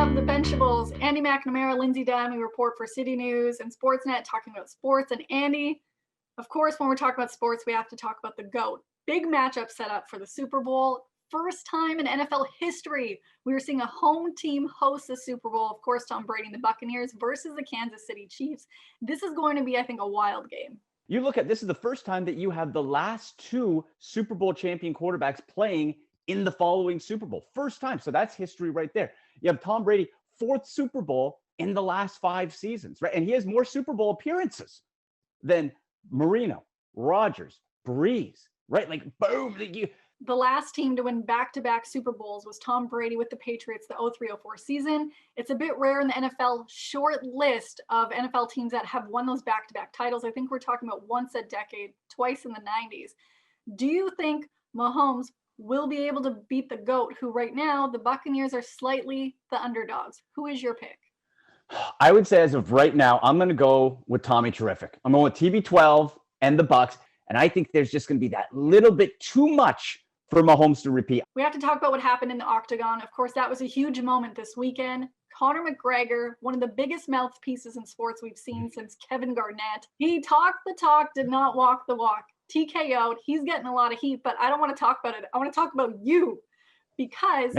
of the Benchables, Andy McNamara, Lindsay Dunn. We report for CityNews and Sportsnet, talking about sports. And Andy, of course, when we're talking about sports, we have to talk about the GOAT. Big matchup set up for the Super Bowl. First time in NFL history, we are seeing a home team host the Super Bowl. Of course, Tom Brady and the Buccaneers versus the Kansas City Chiefs. This is going to be, I think, a wild game. You look at this is the first time that you have the last two Super Bowl champion quarterbacks playing in the following Super Bowl. First time. So that's history right there. You have Tom Brady, fourth Super Bowl in the last 5 seasons, right? And he has more Super Bowl appearances than Marino, Rodgers, Breeze, right? Like, boom. The last team to win back-to-back Super Bowls was Tom Brady with the Patriots, the 03-04 season. It's a bit rare in the NFL short list of NFL teams that have won those back-to-back titles. I think we're talking about once a decade, twice in the 90s. Do you think Mahomes will be able to beat the GOAT, who right now, the Buccaneers are slightly the underdogs? Who is your pick? I would say as of right now, I'm going to go with Tommy Terrific. I'm going with TB12 and the Bucs. And I think there's just going to be that little bit too much for Mahomes to repeat. We have to talk about what happened in the Octagon. Of course, that was a huge moment this weekend. Conor McGregor, one of the biggest mouthpieces in sports we've seen since Kevin Garnett. He talked the talk, did not walk the walk. TKO'd. He's getting a lot of heat, but I don't want to talk about it. I want to talk about you, because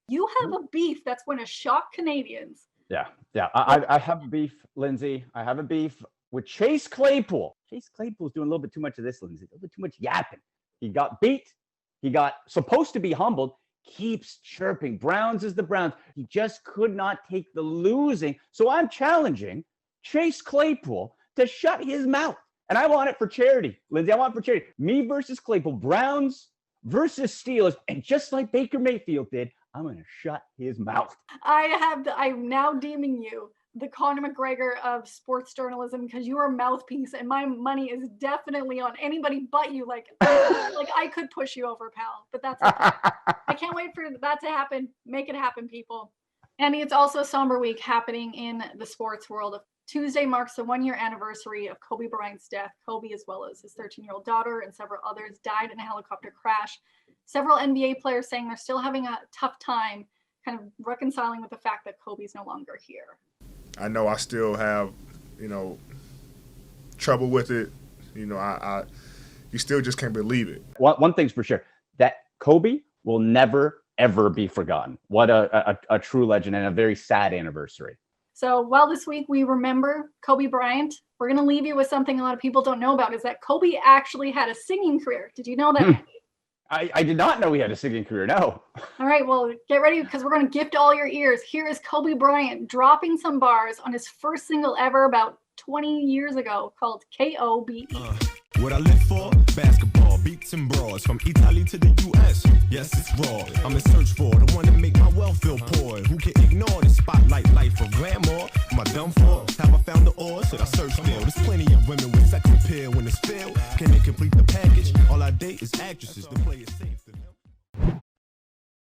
you have a beef that's going to shock Canadians. Yeah. I have a beef, Lindsay. I have a beef with Chase Claypool. Chase Claypool's doing a little bit too much of this, Lindsay. A little bit too much yapping. He got beat. He got supposed to be humbled. Keeps chirping. Browns is the Browns. He just could not take the losing. So I'm challenging Chase Claypool to shut his mouth. And I want it for charity, Lindsay. I want it for charity. Me versus Claypool. Browns versus Steelers. And just like Baker Mayfield did, I'm going to shut his mouth. I'm now deeming you the Conor McGregor of sports journalism, because you are a mouthpiece, and my money is definitely on anybody but you. Like I could push you over, pal, but that's okay. I can't wait for that to happen. Make it happen, people. And it's also a somber week happening in the sports world. Tuesday marks the 1-year anniversary of Kobe Bryant's death. Kobe, as well as his 13-year-old daughter and several others, died in a helicopter crash. Several NBA players saying they're still having a tough time kind of reconciling with the fact that Kobe's no longer here. I know I still have, trouble with it. You still just can't believe it. One thing's for sure, that Kobe will never, ever be forgotten. What a true legend, and a very sad anniversary. So while this week we remember Kobe Bryant, we're going to leave you with something a lot of people don't know about, is that Kobe actually had a singing career. Did you know that? I did not know he had a singing career, no. All right, well, get ready, because we're going to gift all your ears. Here is Kobe Bryant dropping some bars on his first single ever about 20 years ago called K.O.B.E. What I live for? Basketball, beats and bras, from Italy to the U.S. Yes, it's raw. I'm in search for the one to make my wealth feel poor. Who can ignore the spotlight life of rap?